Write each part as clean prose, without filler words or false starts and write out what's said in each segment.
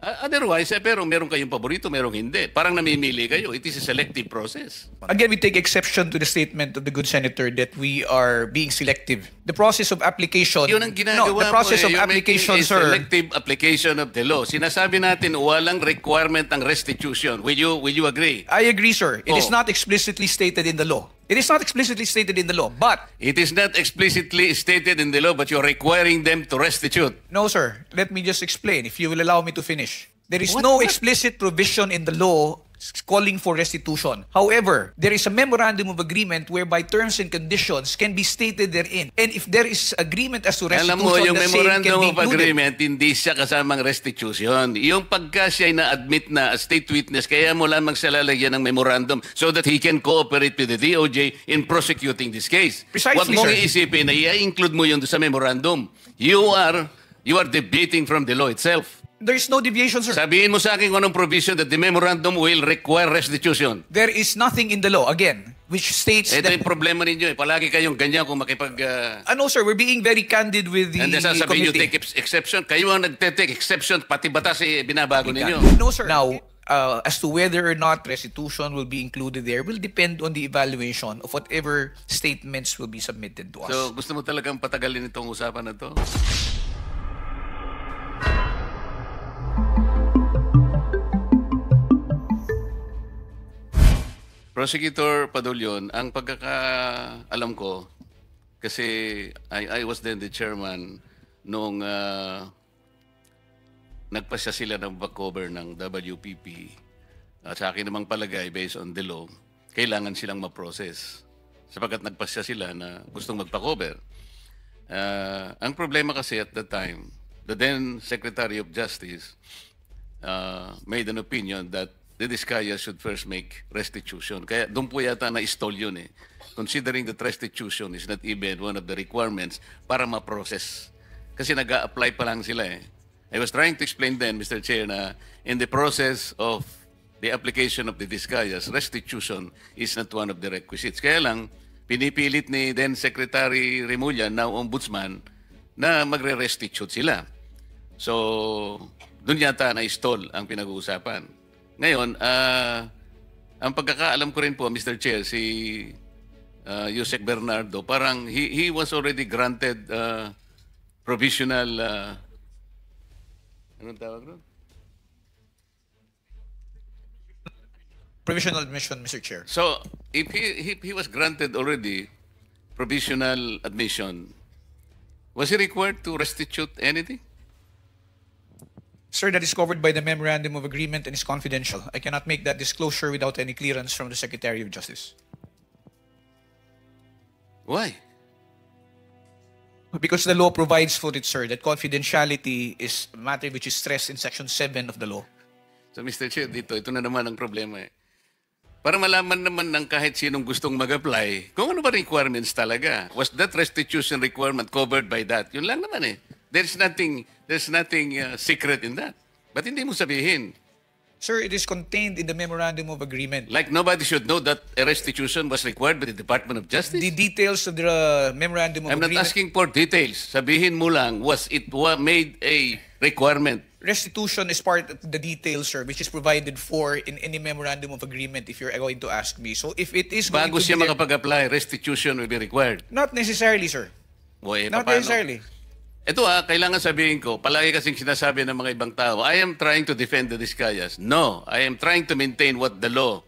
Otherwise, pero meron kayong paborito, merong hindi. Parang namimili kayo. It is a selective process. Again, we take exception to the statement of the good senator that we are being selective. The process of application... Yun ang ginagawa the process mo, of application, a sir... selective application of the law. Sinasabi natin, walang requirement ang restitution. Will you agree? I agree, sir. It is not explicitly stated in the law. It is not explicitly stated in the law, but... It is not explicitly stated in the law, but you're requiring them to restitute. No, sir. Let me just explain, if you will allow me to finish. There is no explicit provision in the law calling for restitution. However, there is a memorandum of agreement whereby terms and conditions can be stated therein. And if there is agreement as to restitution, alam mo, yung the same can be memorandum of included. agreement, hindi siya kasamang restitution. Yung pagka siya na-admit na as state witness, kaya mo lamang siya lalagyan ng memorandum so that he can cooperate with the DOJ in prosecuting this case. Precisely, Huwag mong sir. iisipin na i-include mo yun sa memorandum. You are debating from the law itself. There is no deviation, sir. Sabihin mo sa akin kung anong provision that the memorandum will require restitution. There is nothing in the law, again, which states Ito that... yung problema ninyo. Palagi kayong ganyan kung makipag... No, sir, we're being very candid with the and then sasabihin nyo, committee. take exception. Kayo ang nagte-take exception, pati batas binabago ninyo. No, sir. Now, as to whether or not restitution will be included there will depend on the evaluation of whatever statements will be submitted to us. So, gusto mo talagang patagalin itong usapan na to? Prosecutor Padulyon, ang pagkakaalam ko, kasi I was then the chairman nung nagpasya sila ng back-cover ng WPP. At sa akin namang palagay, based on the law, kailangan silang ma-process. Sapagkat nagpasya sila na gustong magpa-cover. Ang problema kasi at the time, the then Secretary of Justice made an opinion that the Diskaya should first make restitution. Kaya doon po yata na-stall yun eh. Considering that restitution is not even one of the requirements para ma-process. Kasi nag-a-apply pa lang sila eh. I was trying to explain then, Mr. Chair, na in the process of the application of the Diskayas, restitution is not one of the requisites. Kaya lang, pinipilit ni then Secretary Remulla, now Ombudsman, na magre-restitute sila. So, doon yata na-stall ang pinag-uusapan. Ngayon, ang pagkakaalam ko rin po, Mr. Chair, si Yusek Bernardo, parang he was already granted provisional, anong tawag ron? Provisional admission, Mr. Chair. So, if he was granted already provisional admission, was he required to restitute anything? Sir, that is covered by the memorandum of agreement and is confidential. I cannot make that disclosure without any clearance from the Secretary of Justice. Why? Because the law provides for it, sir, that confidentiality is a matter which is stressed in Section 7 of the law. So, Mr. Chair, ito na naman ang problema eh. Para malaman naman ng kahit sinong gustong mag-apply, kung ano ba requirements talaga. Was that restitution requirement covered by that? Yun lang naman eh. There's nothing secret in that. But hindi mo sabihin. Sir, it is contained in the memorandum of agreement. Like nobody should know that a restitution was required by the Department of Justice? The details of the memorandum of I'm agreement... not asking for details. Sabihin mo lang, was it made a requirement? Restitution is part of the details, sir, which is provided for in any memorandum of agreement if you're going to ask me. So if it is going Bago to siya be... makapag-apply, restitution will be required. Not necessarily, sir. Not necessarily. Ito kailangan sabihin ko, palagi kasing sinasabi ng mga ibang tao, I am trying to defend the Diskayas. No, I am trying to maintain what the law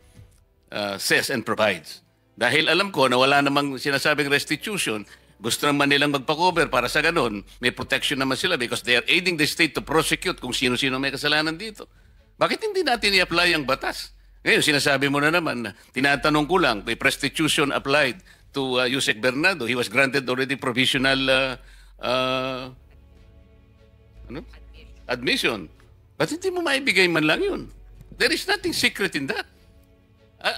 says and provides. Dahil alam ko na wala namang sinasabing restitution, gusto naman nilang magpa-cover para sa ganun, may protection naman sila because they are aiding the state to prosecute kung sino-sino may kasalanan dito. Bakit hindi natin i-apply ang batas? Ngayon, sinasabi mo na naman na tinatanong ko lang, may restitution applied to Yusek Bernardo. He was granted already provisional admission. Ba't hindi mo maibigay man lang yun? There is nothing secret in that.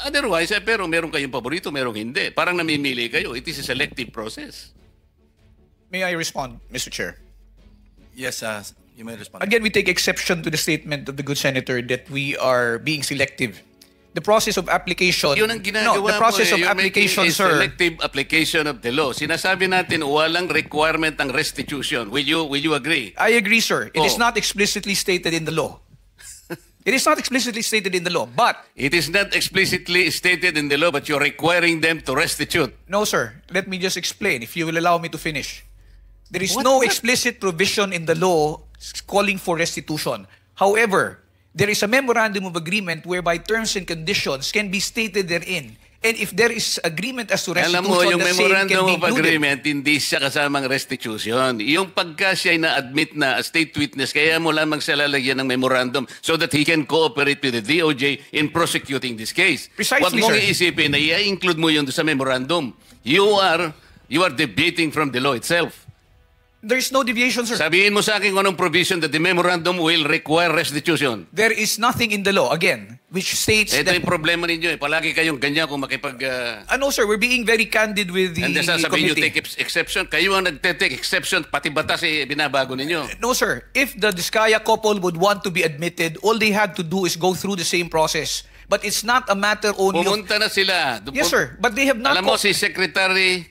Otherwise, pero meron kayong paborito, merong hindi. Parang namimili kayo. It is a selective process. May I respond, Mr. Chair? Yes, you may respond. Again, we take exception to the statement of the good senator that we are being selective. The process of application... Yun ang ginagawa the process mo, of application, making a sir... selective application of the law. Sinasabi natin, walang requirement ang restitution. Will you agree? I agree, sir. It is not explicitly stated in the law. It is not explicitly stated in the law, but It is not explicitly stated in the law, but you're requiring them to restitute. no, sir. Let me just explain, if you will allow me to finish. There is What- no what? explicit provision in the law calling for restitution. However, there is a memorandum of agreement whereby terms and conditions can be stated therein. And if there is agreement as to restitution, Alam mo, yung the same can memorandum be of included. agreement, hindi siya kasamang restitution. Yung pagka siya ay na-admit na state witness, kaya mo lamang siya lalagyan ng memorandum so that he can cooperate with the DOJ in prosecuting this case. Precisely, Huwag mong sir. iisipin na i-include mo yun sa memorandum. You are debating from the law itself. There is no deviation, sir. Sabihin mo sa akin kung anong provision that the memorandum will require restitution. There is nothing in the law, again, which states Ito that... yung problema ninyo eh. Palagi kayong ganyan kung makipag... No, sir, we're being very candid with the and sasabihin nyo committee. take exception. Kayo ang nagte-take exception. Pati batas eh, binabago ninyo. No, sir. If the Diskaya couple would want to be admitted, all they had to do is go through the same process. But it's not a matter only of... Pumunta na sila. Yes, sir. But they have not... Alam mo, si Secretary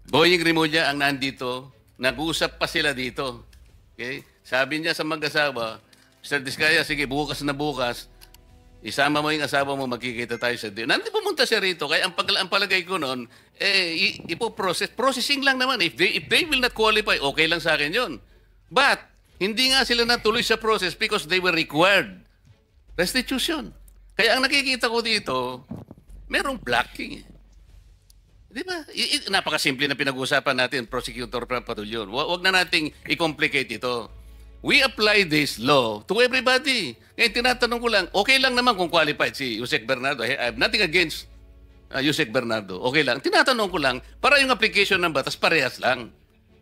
Boying Remulla ang nandito. Nag-uusap pa sila dito. Okay? Sabi niya sa mag-asawa, Mr. Diskaya, sige, bukas na bukas, isama mo yung asawa mo, magkikita tayo sa dinner. Nandito pumunta siya rito. Kaya ang palagay ko noon, processing lang naman. If they will not qualify, okay lang sa akin yun. But, hindi nga sila natuloy sa process because they were required restitution. Kaya ang nakikita ko dito, merong blocking. Di ba? Napakasimple na pinag-uusapan natin, Prosecutor Padulyon. Huwag na nating i-complicate ito. We apply this law to everybody. Ngayon, tinatanong ko lang, okay lang naman kung qualified si Yusek Bernardo. I have nothing against Yusek Bernardo. Okay lang. Tinatanong ko lang, para yung application ng batas, parehas lang.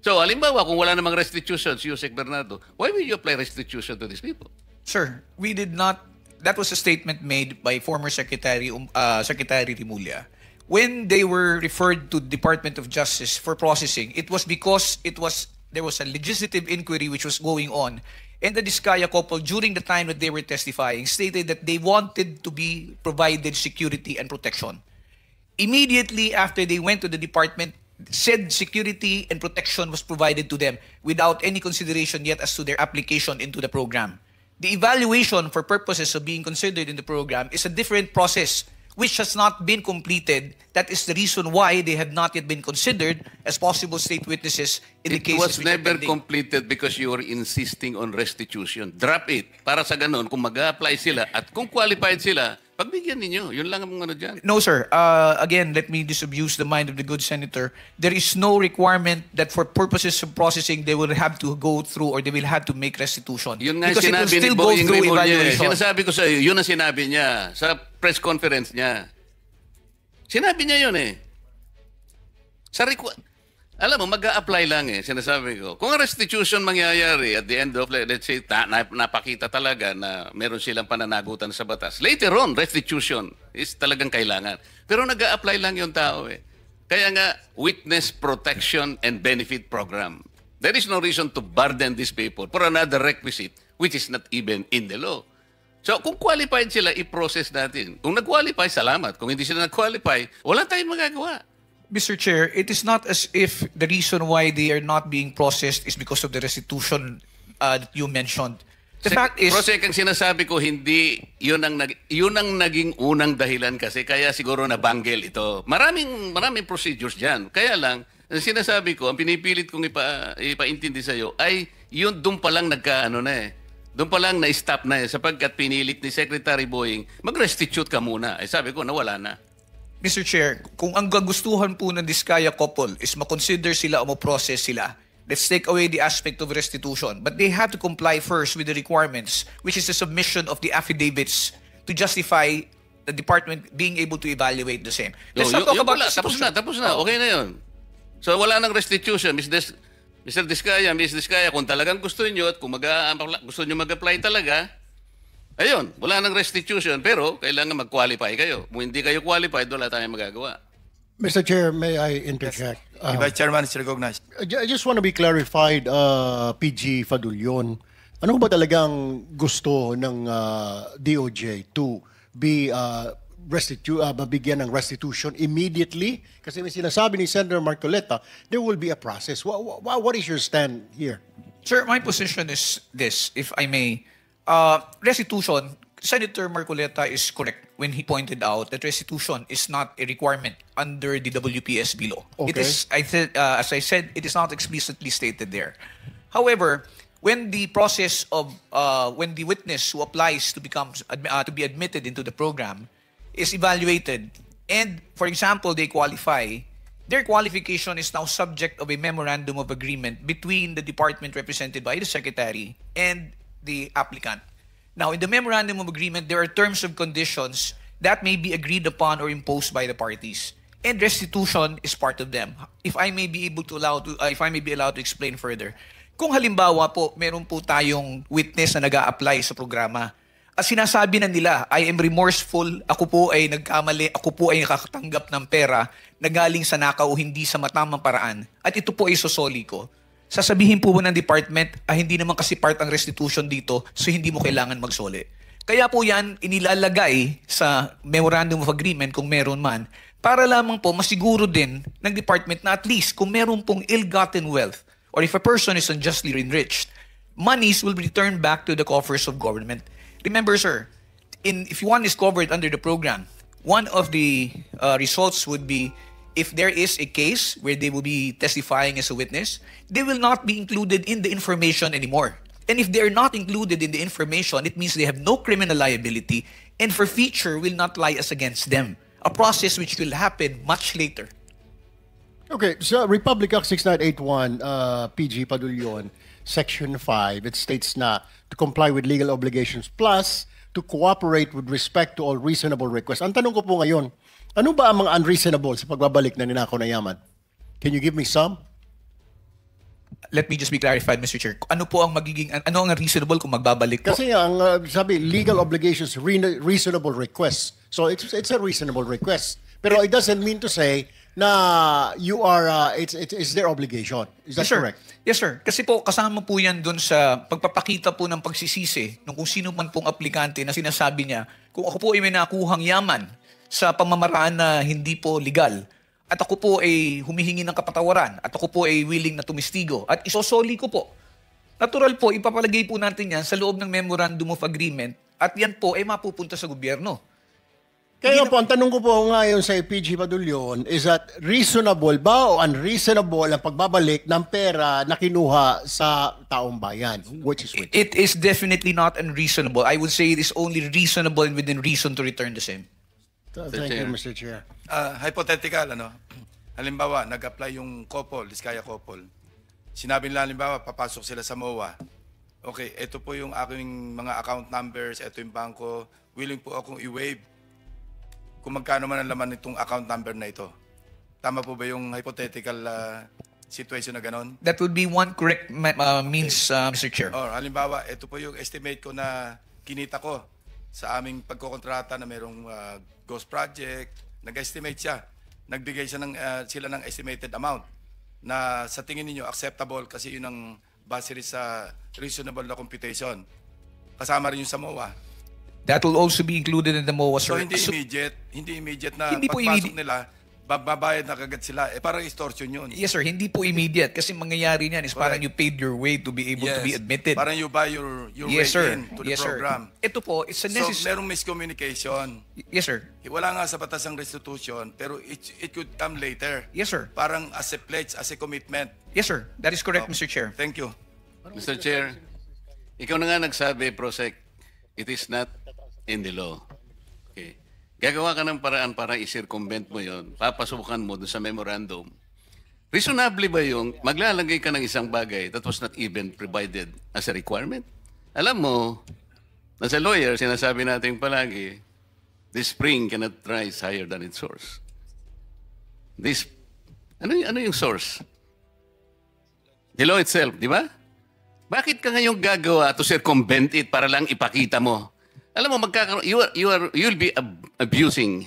So, halimbawa, kung wala namang restitution si Yusek Bernardo, why will you apply restitution to these people? Sir, we did not... That was a statement made by former Secretary Remulla. When they were referred to Department of Justice for processing, it was because there was a legislative inquiry which was going on. And the Diskaya couple, during the time that they were testifying, stated that they wanted to be provided security and protection. Immediately after they went to the department, said security and protection was provided to them without any consideration yet as to their application into the program. The evaluation for purposes of being considered in the program is a different process which has not been completed. That is the reason why they have not yet been considered as possible state witnesses in the It was cases which are never pending. completed because you were insisting on restitution. Drop it. Para sa ganun, kung mag-apply sila at kung qualified sila, pagbigyan ninyo. Yun lang ang ano dyan. No, sir. Again, let me disabuse the mind of the good senator. There is no requirement that for purposes of processing, they will have to go through or they will have to make restitution. Yun nga Because it will sinabi ni still go Boying through Remulla. evaluation. Sinasabi ko sa iyo, yun ang sinabi niya sa press conference niya. Sinabi niya yun eh. Alam mo, mag-a-apply lang eh, sinasabi ko. Kung ang restitution mangyayari at the end of, let's say, napakita talaga na meron silang pananagutan sa batas. Later on, restitution is talagang kailangan. Pero nag-a-apply lang yung tao eh. Kaya nga, Witness Protection and Benefit Program. There is no reason to burden these people for another requisite which is not even in the law. So, kung qualified sila, i-process natin. Kung nag-qualify, salamat. Kung hindi sila nag-qualify, wala tayong magagawa. Mr. Chair, it is not as if the reason why they are not being processed is because of the restitution that you mentioned. The fact is... Prosek, ang sinasabi ko, hindi, yun ang naging unang dahilan kasi, kaya siguro nabanggel ito. Maraming procedures dyan. Kaya lang, ang sinasabi ko, ang pinipilit kong ipaintindi sa iyo, ay yun doon pa lang nagkaano na eh. Doon pa lang na-stop na eh, sapagkat pinilit ni Secretary Boying, mag-restitute ka muna. Eh sabi ko, nawala na. Mr. Chair, kung ang gagustuhan po ng Diskaya couple is makonsider sila o ma-process sila, let's take away the aspect of restitution. But they have to comply first with the requirements, which is the submission of the affidavits to justify the department being able to evaluate the same. Let's not talk about restitution. Tapos na. Okay na yun. So wala nang restitution. Mr. Diskaya, Ms. Diskaya, kung talagang gusto niyo at kung gusto niyo mag-apply talaga, ayun, wala nang restitution, pero kailangan mag-qualify kayo. Kung hindi kayo qualified, wala tayong magagawa. Mr. Chair, may I interject? The Vice Chairman is recognized. I just want to be clarified, PG Fadulyon. Ano ba talagang gusto ng DOJ to be mabigyan ng restitution immediately? Kasi may sinasabi ni Senator Marcoleta, there will be a process. What is your stand here? Sir, my position is this, if I may. Restitution, Senator Marcoleta is correct when he pointed out that restitution is not a requirement under the WPSB law. It Okay. is, as I said, it is not explicitly stated there. However, when the process of when the witness who applies to to be admitted into the program is evaluated, and for example they qualify, their qualification is now subject of a memorandum of agreement between the department represented by the secretary and the applicant. Now, in the memorandum of agreement, there are terms and conditions that may be agreed upon or imposed by the parties, and restitution is part of them. If I may be allowed to explain further, kung halimbawa po meron po tayong witness na nag-a-apply sa programa, at sinasabi na nila, I am remorseful, ako po ay nagkamali, ako po ay nakakatanggap ng pera na galing sa nakaw o hindi sa matamang paraan, at ito po ay sosoli ko, sasabihin po ng department, hindi naman kasi part ang restitution dito, so hindi mo kailangan magsoli. Kaya po yan inilalagay sa memorandum of agreement kung meron man, para lamang po masiguro din ng department na at least kung meron pong ill-gotten wealth or if a person is unjustly enriched, monies will be returned back to the coffers of government. Remember, sir, if one is covered under the program, one of the results would be if there is a case where they will be testifying as a witness, they will not be included in the information anymore. And if they are not included in the information, it means they have no criminal liability and forfeiture will not lie as against them. A process which will happen much later. Okay, so Republic Act 6981, PG Padulyon, Section 5, it states na to comply with legal obligations plus to cooperate with respect to all reasonable requests. Ang tanong ko po ngayon, ano ba ang mga unreasonable sa pagbabalik na ninakaw na yaman? Can you give me some? Let me just be clarified, Mr. Chair. Ano po ang ano ang reasonable kung magbabalik po? Kasi ang sabi, legal obligations, reasonable requests. So it's a reasonable request. Pero it doesn't mean to say na you are, it's their obligation. Is that Yes, sir. correct? Yes, sir. Kasi po, kasama po yan dun sa pagpapakita po ng pagsisisi ng kung sino man pong aplikante na sinasabi niya, kung ako po ay may nakuhang yaman sa pamamaraan na hindi po legal, at ako po ay humihingi ng kapatawaran, at ako po ay willing na tumistigo, at isosoli ko po. Natural po, ipapalagay po natin yan sa loob ng Memorandum of Agreement, at yan po ay mapupunta sa gobyerno. Kaya po, ang tanong ko po ngayon sa PG Padulyon is that reasonable ba o unreasonable ang pagbabalik ng pera na kinuha sa taong bayan? Which is which? It is definitely not unreasonable. I would say it is only reasonable and within reason to return the same. Thank you, Mr. Chair. Hypothetical, halimbawa, nag-apply yung couple, Diskaya couple. Sinabi nila, halimbawa, papasok sila sa MOA. Okay, ito po yung aking mga account numbers, ito yung bangko, willing po akong i-waive kung magkano man ang laman nitong account number na ito. Tama po ba yung hypothetical situation na ganon? That would be one correct means, Mr. Chair. Or halimbawa, ito po yung estimate ko na kinita ko sa aming pagkokontrata na mayroong ghost project. Nag-estimate siya. Nagbigay sila ng estimated amount na sa tingin niyo acceptable kasi yun ang base sa reasonable na computation. Kasama rin yung sa MOA. That will also be included in the MOA, So sir. hindi immediate na Hindi po pagpasok immediate. nila, babayad na kagad sila. Parang extortion yun. Yes, sir. Hindi po immediate kasi mangyayari niyan is parang you paid your way to be able to be admitted. Parang you buy your Yes, way sir. in to the Yes, sir. program. Ito po, it's a So necessary. merong miscommunication. Yes, sir. Wala nga sa batas ang restitution, pero it could come later. Yes, sir. Parang as a pledge, as a commitment. Yes, sir. That is correct, Mr. Chair. Thank you. Mr. Chair, ikaw na nga nagsabi, Prosec, it is not in the law. Okay. Gagawa ka ng paraan para i-circumvent mo yon, papasukan mo doon sa memorandum. Reasonably ba yung maglalagay ka ng isang bagay that was not even provided as a requirement? Alam mo, as a lawyer, sinasabi natin palagi, this spring cannot rise higher than its source. Ano yung source? The law itself, di ba? Bakit ka ngayong gagawa to circumvent it para lang ipakita mo? Alam mo, you'll be abusing.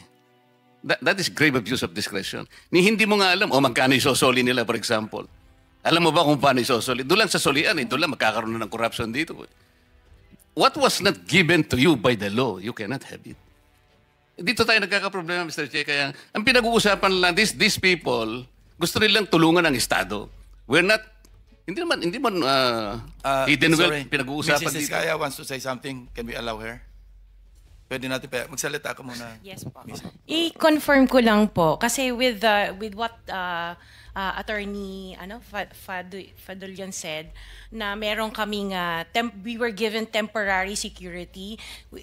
That is grave abuse of discretion. Ni hindi mo nga alam, magkano isosoli nila, for example. Alam mo ba kung paano isosoli? Doon lang sa solian, doon lang magkakaroon na ng corruption dito. What was not given to you by the law, you cannot have it. Dito tayo nagkakaproblema, Mr. Che. Kaya ang pinag-uusapan lang, these people, gusto nilang tulungan ng Estado. We're not Hindi man hidden wealth pinag-uusapan Mrs. dito. Diskaya wants to say something. Can we allow her? Pwede natin pa. Magsalita ka muna. Yes po. Miss. I-confirm ko lang po kasi with what attorney Fadulyon said na meron kaming we were given temporary security.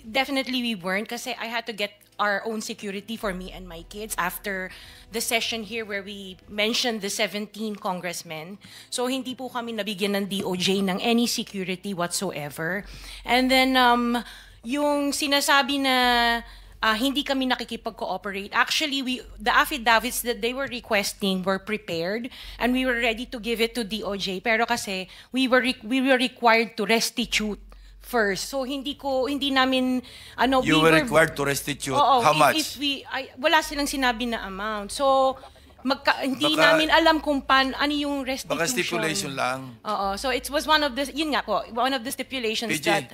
Definitely we weren't kasi I had to get our own security for me and my kids after the session here where we mentioned the 17 congressmen. So hindi po kami nabigyan ng DOJ ng any security whatsoever. And then yung sinasabi na hindi kami nakikipag-cooperate. Actually, the affidavits that they were requesting were prepared and we were ready to give it to DOJ. Pero kasi we were required to restitute first. So hindi namin You were required to restitute. Oo, How much? If wala silang sinabi na amount. So hindi Baka- namin alam kung ano yung restitution. Baka stipulation lang. Oo. So it was one of the one of the stipulations PG, that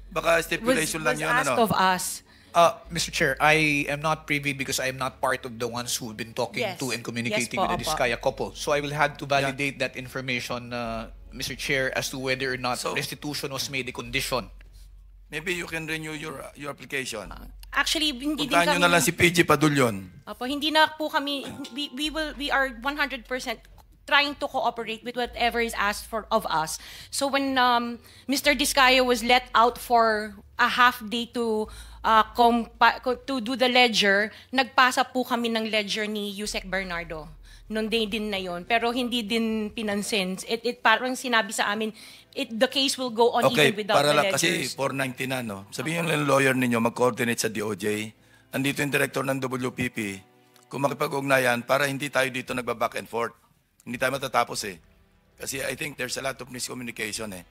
baka was stipulation lang yun. asked of us. Mr. Chair, I am not privy because I am not part of the ones who've been talking Yes. to and communicating Yes po, with the opo. Diskaya couple. So I will have to validate that information, Mr. Chair, as to whether or not So- restitution was made a condition. Maybe you can renew your application. Actually, hindi din Puntahan nyo kami... na lang si PG Padulyon. Opo, hindi na po kami... We are 100% trying to cooperate with whatever is asked of us. So when Mr. Diskaya was let out for a half day to do the ledger, nagpasa po kami ng ledger ni Yusek Bernardo. Noong day din na yon, pero hindi din pinansin. It parang sinabi sa amin, the case will go on Okay, even without para the lang ledgers. kasi 490 na, no? Sabihin yung lawyer ninyo, mag-coordinate sa DOJ. Andito yung director ng WPP. Kung makipag-ugnayan, para hindi tayo dito nagba-back and forth. Hindi tayo matatapos eh. Kasi I think there's a lot of miscommunication eh.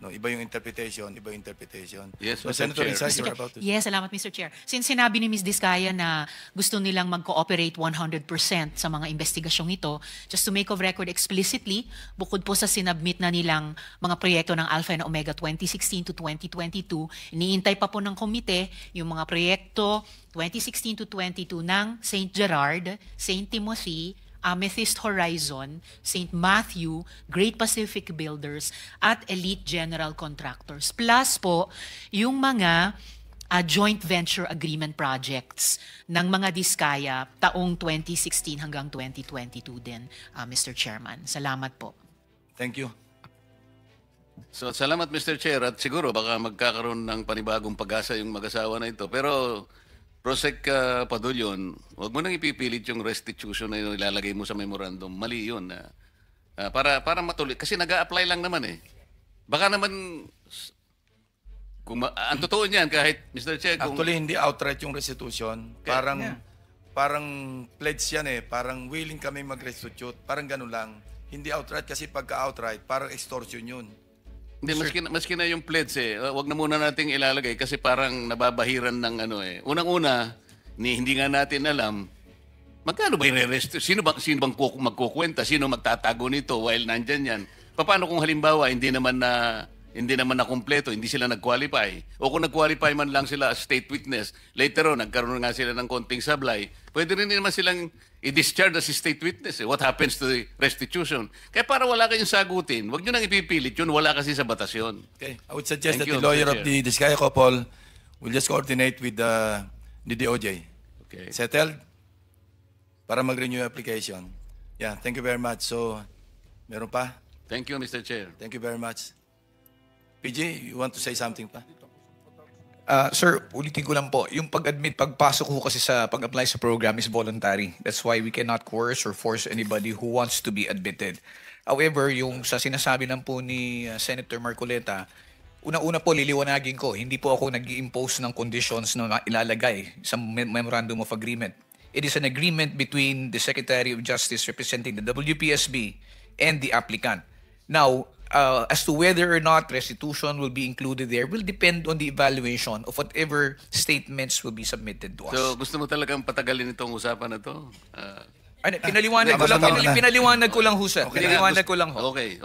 No, iba yung interpretation, iba yung interpretation. Yes, so, Mr. Senator Chair. Rizal, you're about to... Yes, salamat Mr. Chair. Since sinabi ni Ms. Diskaya na gusto nilang mag-cooperate 100% sa mga investigasyong ito, just to make of record explicitly, bukod po sa sinubmit na nilang mga proyekto ng Alpha and Omega 2016 to 2022, iniintay pa po ng komite yung mga proyekto 2016 to 22 ng St. Gerard, St. Timothy, Amethyst Horizon, St. Matthew, Great Pacific Builders, at Elite General Contractors. Plus po, yung mga joint venture agreement projects ng mga Diskaya taong 2016 hanggang 2022 din, Mr. Chairman. Salamat po. Thank you. So salamat Mr. Chair at siguro baka magkakaroon ng panibagong pag-asa yung mag-asawa na ito. Pero Prosec Padulyon, huwag mo nang ipipilit yung restitution na yung ilalagay mo sa memorandum. Mali yun. Para matuloy. Kasi nag-a-apply lang naman eh. Baka naman, ang totoo niyan kahit Mr. Chair, kung... Actually, hindi outright yung restitution. Parang pledge yan eh. Parang willing kami mag-restitute. Parang ganun lang. Hindi outright kasi pagka-outright, parang extortion yun. Hindi, maski na yung pledge eh. Wag na muna nating ilalagay kasi parang nababahiran ng ano eh. Unang-una, hindi nga natin alam, magkano ba i-restitute? Sino bang magkukwenta? Sino magtatago nito while nandyan yan? Paano kung halimbawa, hindi naman na kumpleto, hindi sila nag-qualify? O kung nag-qualify man lang sila as state witness, later on, nagkaroon nga sila ng konting sablay, pwede rin naman silang i-discharge as state witness. Eh. What happens to the restitution? Kaya para wala kayong sagutin, wag nyo nang ipipilit yun, wala kasi sa batas yun. Okay. I would suggest Thank that you, the lawyer Mr. of the Diskaya couple will just coordinate with the DOJ. Okay. Settled? Para mag-renew yung application. Yeah, thank you very much. So, meron pa? Thank you, Mr. Chair. Thank you very much. PG, you want to say something pa? Sir, ulitin ko lang po, yung pagpasok ko kasi sa pag-apply sa program is voluntary. That's why we cannot coerce or force anybody who wants to be admitted. However, yung sa sinasabi lang po ni Senator Marcoleta, una-una po liliwanagin ko, hindi po ako nag-i-impose ng conditions na ilalagay sa Memorandum of Agreement. It is an agreement between the Secretary of Justice representing the WPSB and the applicant. Now, as to whether or not restitution will be included there will depend on the evaluation of whatever statements will be submitted to us. So, gusto mo talagang patagalin itong usapan na to? Pinaliwanag ko lang ho, sir. Pinaliwanag ko lang ho. Okay.